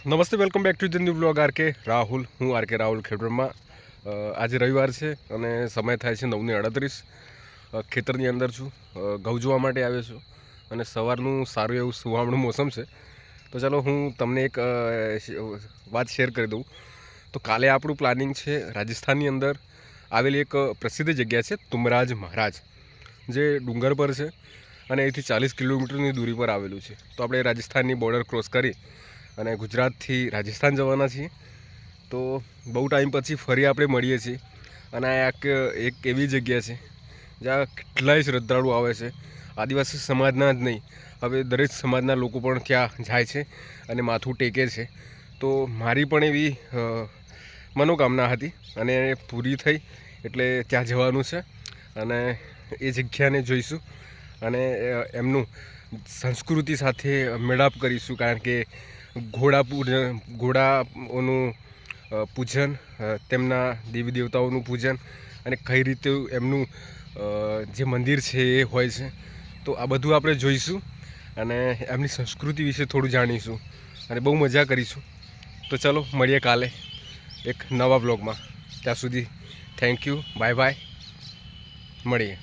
નમસ્તે, welcome back to the new blog RK Rahul. હું RK Rahul Khedbrahma. આજે રવિવાર છે અને સમય થાય છે 9:38. ખેતરની અંદર છું, ઘઉં જોવા માટે આવ્યો છું અને સવારનું સારું એવું સુહામણું મોસમ છે. તો ચાલો હું તમને એક વાત શેર કરી દઉં. તો કાલે આપણું પ્લાનિંગ છે રાજસ્થાનની અંદર આવેલી એક પ્રસિદ્ધ જગ્યા છે તુમરાજ મહારાજ, જે ડુંગર પર છે અને અહીંથી 40 કિલોમીટરની દૂરી પર આવેલું છે. તો આપણે રાજસ્થાનની બોર્ડર ક્રોસ કરી અને ગુજરાતથી રાજસ્થાન જવાના છીએ. તો બહુ ટાઈમ પછી ફરી આપણે મળીએ છીએ અને આ એક એવી જગ્યા છે જ્યાં કેટલાય શ્રદ્ધાળુ આવે છે. આદિવાસી સમાજના જ નહીં, હવે દરેક સમાજના લોકો પણ ત્યાં જાય છે અને માથું ટેકે છે. તો મારી પણ એવી મનોકામના હતી અને પૂરી થઈ, એટલે ત્યાં જવાનું છે અને એ જગ્યાને જોઈશું અને એમનું સંસ્કૃતિ સાથે મેળાપ કરીશું. કારણ કે ઘોડાઓનું પૂજન, તેમના દેવી દેવતાઓનું પૂજન અને કઈ રીતે એમનું જે મંદિર છે એ હોય છે. તો આ બધું આપણે જોઈશું અને એમની સંસ્કૃતિ વિશે થોડું જાણીશું અને બહુ મજા કરીશું. તો ચલો મળીએ કાલે એક નવા બ્લોગમાં. ત્યાં સુધી થેન્ક યુ, બાય બાય, મળીએ.